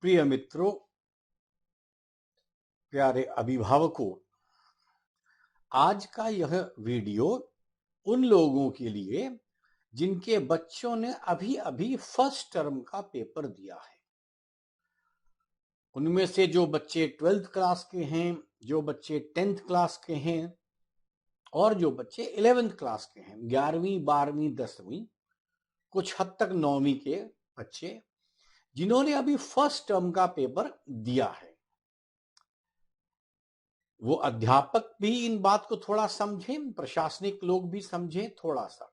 प्रिय मित्रों, प्यारे अभिभावकों, आज का यह वीडियो उन लोगों के लिए जिनके बच्चों ने अभी अभी फर्स्ट टर्म का पेपर दिया है। उनमें से जो बच्चे 12th क्लास के हैं, जो बच्चे 10th क्लास के हैं और जो बच्चे 11th क्लास के हैं, 11वीं 12वीं 10वीं, कुछ हद तक 9वीं के बच्चे जिन्होंने अभी फर्स्ट टर्म का पेपर दिया है। वो अध्यापक भी इन बात को थोड़ा समझें, प्रशासनिक लोग भी समझें थोड़ा सा।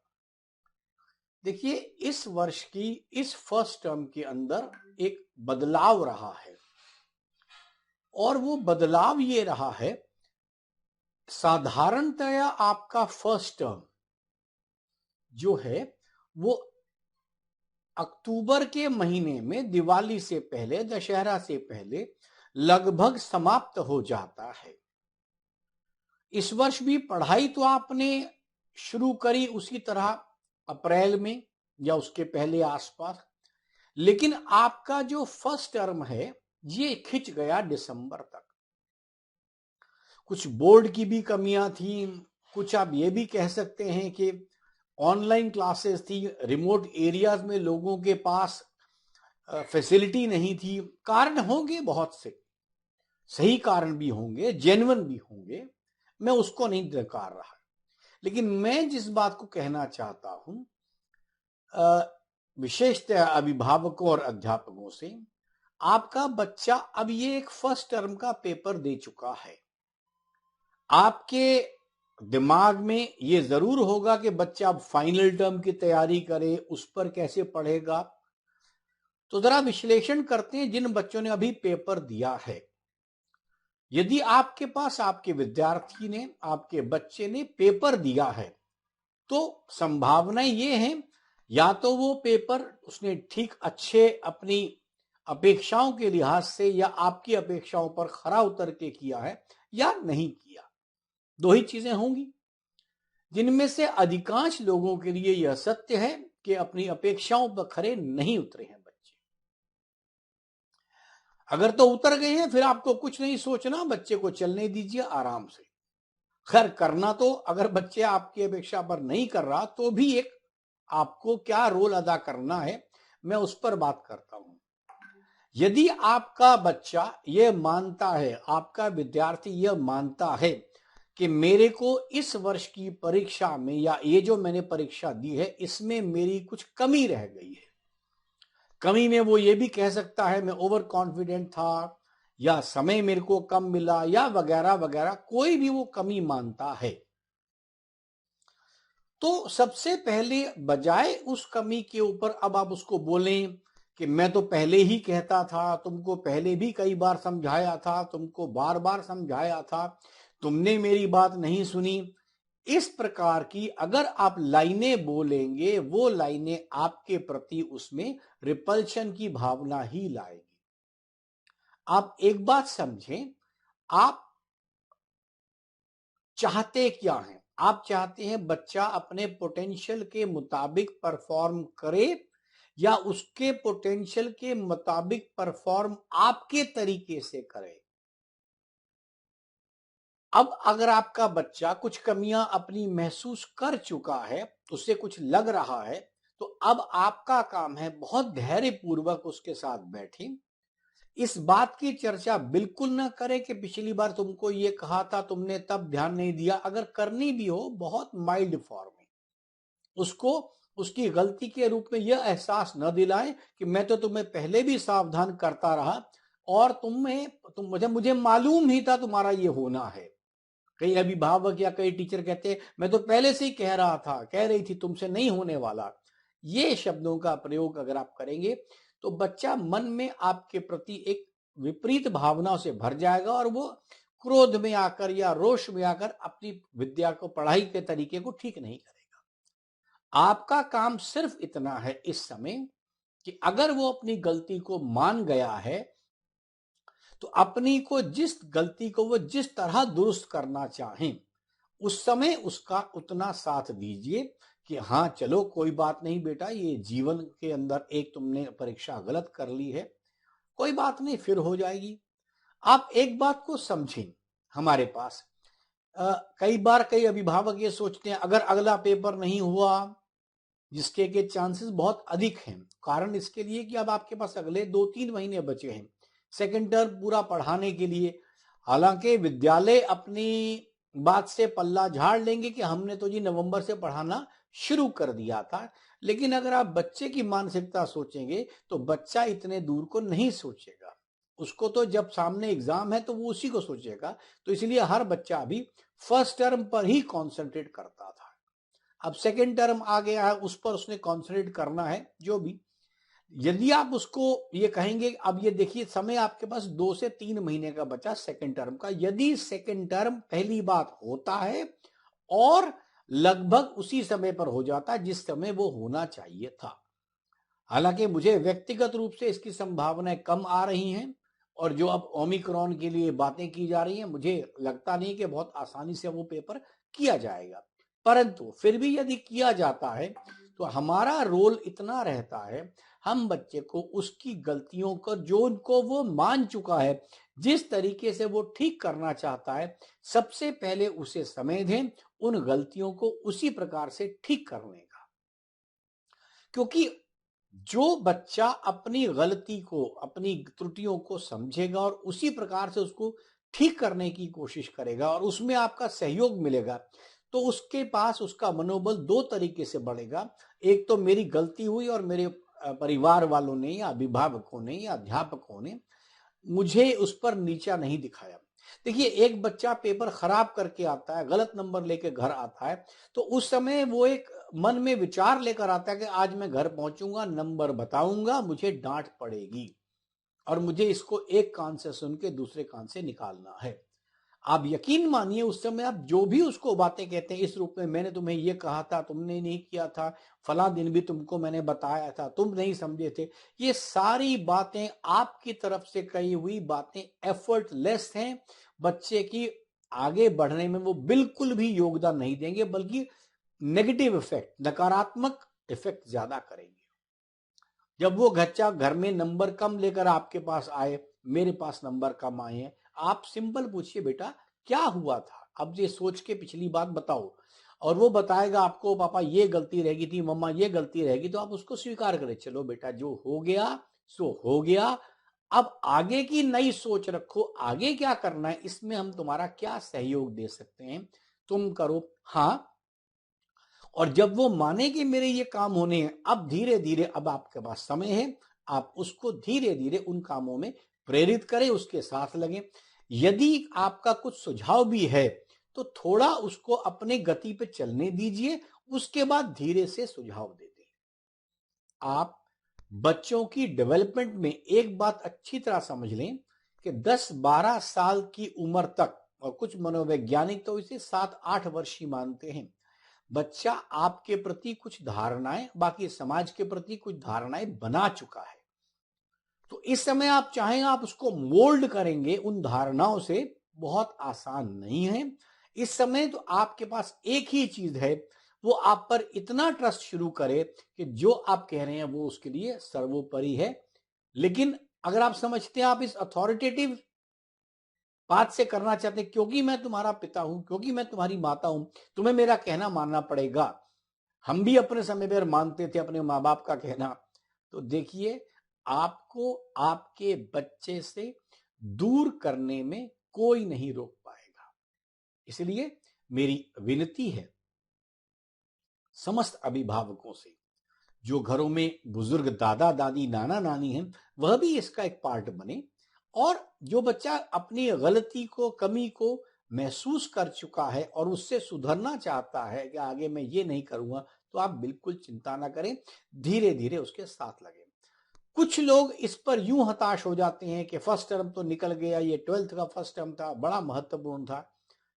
देखिए, इस वर्ष की इस फर्स्ट टर्म के अंदर एक बदलाव रहा है और वो बदलाव ये रहा है, साधारणतया आपका फर्स्ट टर्म जो है वो अक्टूबर के महीने में दिवाली से पहले, दशहरा से पहले लगभग समाप्त हो जाता है। इस वर्ष भी पढ़ाई तो आपने शुरू करी उसी तरह अप्रैल में या उसके पहले आसपास, लेकिन आपका जो फर्स्ट टर्म है ये खिंच गया दिसंबर तक। कुछ बोर्ड की भी कमियां थी, कुछ आप ये भी कह सकते हैं कि ऑनलाइन क्लासेस थी, रिमोट एरियाज में लोगों के पास फैसिलिटी नहीं थी। कारण होंगे बहुत से, सही कारण भी होंगे, जेन्युइन भी होंगे, मैं उसको नहीं नकार रहा, लेकिन मैं जिस बात को कहना चाहता हूं विशेषतः अभिभावकों और अध्यापकों से, आपका बच्चा अब ये एक फर्स्ट टर्म का पेपर दे चुका है। आपके दिमाग में ये जरूर होगा कि बच्चा अब फाइनल टर्म की तैयारी करे, उस पर कैसे पढ़ेगा। तो जरा विश्लेषण करते हैं जिन बच्चों ने अभी पेपर दिया है। यदि आपके पास आपके विद्यार्थी ने, आपके बच्चे ने पेपर दिया है, तो संभावनाएं ये हैं, या तो वो पेपर उसने ठीक अच्छे अपनी अपेक्षाओं के लिहाज से या आपकी अपेक्षाओं पर खरा उतर के किया है या नहीं किया। दो ही चीजें होंगी, जिनमें से अधिकांश लोगों के लिए यह सत्य है कि अपनी अपेक्षाओं पर खरे नहीं उतरे हैं बच्चे। अगर तो उतर गए हैं, फिर आपको कुछ नहीं सोचना, बच्चे को चलने दीजिए आराम से। खैर, करना तो अगर बच्चे आपकी अपेक्षा पर नहीं कर रहा तो भी एक आपको क्या रोल अदा करना है, मैं उस पर बात करता हूं। यदि आपका बच्चा यह मानता है, आपका विद्यार्थी यह मानता है कि मेरे को इस वर्ष की परीक्षा में या ये जो मैंने परीक्षा दी है इसमें मेरी कुछ कमी रह गई है, कमी में वो ये भी कह सकता है मैं ओवर कॉन्फिडेंट था, या समय मेरे को कम मिला, या वगैरह वगैरह, कोई भी वो कमी मानता है, तो सबसे पहले बजाय उस कमी के ऊपर अब आप उसको बोलें कि मैं तो पहले ही कहता था, तुमको पहले भी कई बार समझाया था, तुमको बार बार समझाया था, तुमने मेरी बात नहीं सुनी, इस प्रकार की अगर आप लाइनें बोलेंगे, वो लाइनें आपके प्रति उसमें रिपल्शन की भावना ही लाएगी। आप एक बात समझें, आप चाहते क्या हैं? आप चाहते हैं बच्चा अपने पोटेंशियल के मुताबिक परफॉर्म करे या उसके पोटेंशियल के मुताबिक परफॉर्म आपके तरीके से करे? अब अगर आपका बच्चा कुछ कमियां अपनी महसूस कर चुका है, उसे कुछ लग रहा है, तो अब आपका काम है बहुत धैर्यपूर्वक उसके साथ बैठे, इस बात की चर्चा बिल्कुल ना करें कि पिछली बार तुमको ये कहा था, तुमने तब ध्यान नहीं दिया। अगर करनी भी हो, बहुत माइल्ड फॉर्म में उसको उसकी गलती के रूप में यह एहसास न दिलाएं कि मैं तो तुम्हें पहले भी सावधान करता रहा और मुझे मालूम ही था तुम्हारा ये होना है। कई अभिभावक या कई टीचर कहते हैं मैं तो पहले से ही कह रहा था, कह रही थी, तुमसे नहीं होने वाला। ये शब्दों का प्रयोग अगर आप करेंगे तो बच्चा मन में आपके प्रति एक विपरीत भावनाओं से भर जाएगा और वो क्रोध में आकर या रोष में आकर अपनी विद्या को, पढ़ाई के तरीके को ठीक नहीं करेगा। आपका काम सिर्फ इतना है इस समय कि अगर वो अपनी गलती को मान गया है तो अपनी को जिस गलती को वो जिस तरह दुरुस्त करना चाहें, उस समय उसका उतना साथ दीजिए कि हाँ चलो कोई बात नहीं बेटा, ये जीवन के अंदर एक तुमने परीक्षा गलत कर ली है, कोई बात नहीं, फिर हो जाएगी। आप एक बात को समझें, हमारे पास कई बार कई अभिभावक ये सोचते हैं अगर अगला पेपर नहीं हुआ, जिसके के चांसेस बहुत अधिक हैं। कारण इसके लिए कि अब आपके पास अगले 2-3 महीने बचे हैं सेकेंड टर्म पूरा पढ़ाने के लिए। हालांकि विद्यालय अपनी बात से पल्ला झाड़ लेंगे कि हमने तो जी नवंबर से पढ़ाना शुरू कर दिया था, लेकिन अगर आप बच्चे की मानसिकता सोचेंगे तो बच्चा इतने दूर को नहीं सोचेगा। उसको तो जब सामने एग्जाम है तो वो उसी को सोचेगा। तो इसलिए हर बच्चा अभी फर्स्ट टर्म पर ही कॉन्सेंट्रेट करता था। अब सेकेंड टर्म आ गया है, उस पर उसने कॉन्सेंट्रेट करना है। जो भी, यदि आप उसको ये कहेंगे, अब ये देखिए समय आपके पास 2 से 3 महीने का बचा सेकेंड टर्म का। यदि सेकेंड टर्म पहली बात होता है और लगभग उसी समय पर हो जाता है जिस समय वो होना चाहिए था। हालांकि मुझे व्यक्तिगत रूप से इसकी संभावनाएं कम आ रही हैं, और जो अब ओमिक्रॉन के लिए बातें की जा रही हैं, मुझे लगता नहीं कि बहुत आसानी से वो पेपर किया जाएगा। परंतु फिर भी यदि किया जाता है तो हमारा रोल इतना रहता है, हम बच्चे को उसकी गलतियों को, जो उनको वो मान चुका है, जिस तरीके से वो ठीक करना चाहता है, सबसे पहले उसे समय दें उन गलतियों को उसी प्रकार से ठीक करने का। क्योंकि जो बच्चा अपनी गलती को, अपनी त्रुटियों को समझेगा और उसी प्रकार से उसको ठीक करने की कोशिश करेगा और उसमें आपका सहयोग मिलेगा, तो उसके पास उसका मनोबल 2 तरीके से बढ़ेगा। एक तो मेरी गलती हुई और मेरे परिवार वालों ने या अभिभावकों ने या अध्यापकों ने मुझे उस पर नीचा नहीं दिखाया। देखिए, एक बच्चा पेपर खराब करके आता है, गलत नंबर लेके घर आता है, तो उस समय वो एक मन में विचार लेकर आता है कि आज मैं घर पहुंचूंगा, नंबर बताऊंगा, मुझे डांट पड़ेगी और मुझे इसको एक कान से सुन के दूसरे कान से निकालना है। आप यकीन मानिए उस समय आप जो भी उसको बातें कहते हैं इस रूप में, मैंने तुम्हें ये कहा था, तुमने नहीं किया था, फला दिन भी तुमको मैंने बताया था, तुम नहीं समझे थे, ये सारी बातें आपकी तरफ से कही हुई बातें एफर्टलेस हैं। बच्चे की आगे बढ़ने में वो बिल्कुल भी योगदान नहीं देंगे, बल्कि नेगेटिव इफेक्ट, नकारात्मक इफेक्ट ज्यादा करेंगे। जब वो बच्चा घर में नंबर कम लेकर आपके पास आए, मेरे पास नंबर कम आए हैं, आप सिंपल पूछिए बेटा क्या हुआ था, अब ये सोच के पिछली बात बताओ, और वो बताएगा आपको पापा ये गलती रह गई थी, मम्मा ये गलती रह गई, तो आप उसको स्वीकार करें, चलो बेटा जो हो गया सो हो गया, अब आगे की नई सोच रखो, आगे क्या करना है, इसमें हम तुम्हारा क्या सहयोग दे सकते हैं, तुम करो। हाँ, और जब वो माने कि मेरे ये काम होने हैं, अब धीरे धीरे, अब आपके पास समय है, आप उसको धीरे धीरे उन कामों में प्रेरित करें, उसके साथ लगें। यदि आपका कुछ सुझाव भी है तो थोड़ा उसको अपने गति पे चलने दीजिए, उसके बाद धीरे से सुझाव दे दें। आप बच्चों की डेवलपमेंट में एक बात अच्छी तरह समझ लें कि 10-12 साल की उम्र तक, और कुछ मनोवैज्ञानिक तो इसे 7-8 वर्ष ही मानते हैं, बच्चा आपके प्रति कुछ धारणाएं, बाकी समाज के प्रति कुछ धारणाएं बना चुका है। तो इस समय आप चाहें आप उसको मोल्ड करेंगे उन धारणाओं से, बहुत आसान नहीं है। इस समय तो आपके पास एक ही चीज है, वो आप पर इतना ट्रस्ट शुरू करे कि जो आप कह रहे हैं वो उसके लिए सर्वोपरि है। लेकिन अगर आप समझते हैं आप इस अथॉरिटेटिव बात से करना चाहते हैं, क्योंकि मैं तुम्हारा पिता हूं, क्योंकि मैं तुम्हारी माता हूं, तुम्हें मेरा कहना मानना पड़ेगा, हम भी अपने समय पर मानते थे अपने माँ बाप का कहना, तो देखिए आपको आपके बच्चे से दूर करने में कोई नहीं रोक पाएगा। इसलिए मेरी विनती है समस्त अभिभावकों से, जो घरों में बुजुर्ग दादा दादी नाना नानी हैं, वह भी इसका एक पार्ट बने, और जो बच्चा अपनी गलती को, कमी को महसूस कर चुका है और उससे सुधरना चाहता है कि आगे मैं ये नहीं करूंगा, तो आप बिल्कुल चिंता ना करें, धीरे धीरे उसके साथ लगे। कुछ लोग इस पर यूं हताश हो जाते हैं कि फर्स्ट टर्म तो निकल गया, ये 12th का फर्स्ट टर्म था, बड़ा महत्वपूर्ण था।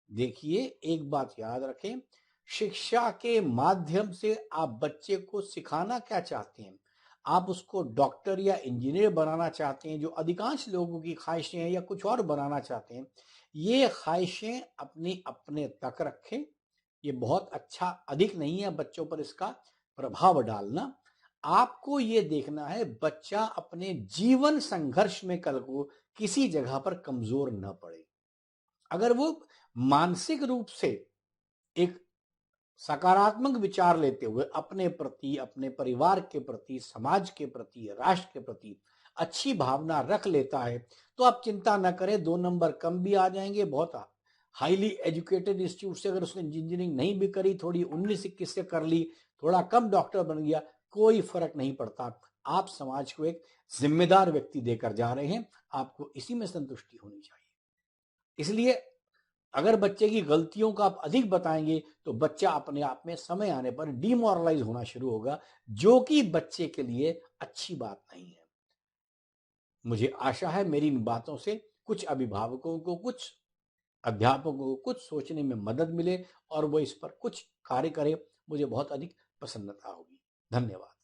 देखिए, एक बात याद रखें, शिक्षा के माध्यम से आप बच्चे को सिखाना क्या चाहते हैं? आप उसको डॉक्टर या इंजीनियर बनाना चाहते हैं, जो अधिकांश लोगों की ख्वाहिशें हैं, या कुछ और बनाना चाहते हैं? ये ख्वाहिशें अपनी अपने तक रखें, ये बहुत अच्छा अधिक नहीं है बच्चों पर इसका प्रभाव डालना। आपको ये देखना है बच्चा अपने जीवन संघर्ष में कल को किसी जगह पर कमजोर न पड़े। अगर वो मानसिक रूप से एक सकारात्मक विचार लेते हुए अपने प्रति, अपने परिवार के प्रति, समाज के प्रति, राष्ट्र के प्रति अच्छी भावना रख लेता है, तो आप चिंता न करें, 2 नंबर कम भी आ जाएंगे। बहुत हाईली एजुकेटेड इंस्टीट्यूट से अगर उसने इंजीनियरिंग नहीं भी करी, थोड़ी 19-21 से कर ली, थोड़ा कम डॉक्टर बन गया, कोई फर्क नहीं पड़ता। आप समाज को एक जिम्मेदार व्यक्ति देकर जा रहे हैं, आपको इसी में संतुष्टि होनी चाहिए। इसलिए अगर बच्चे की गलतियों का आप अधिक बताएंगे तो बच्चा अपने आप में समय आने पर डिमोरलाइज होना शुरू होगा, जो कि बच्चे के लिए अच्छी बात नहीं है। मुझे आशा है मेरी इन बातों से कुछ अभिभावकों को, कुछ अध्यापकों को कुछ सोचने में मदद मिले और वो इस पर कुछ कार्य करें। मुझे बहुत अधिक प्रसन्नता होगी। धन्यवाद।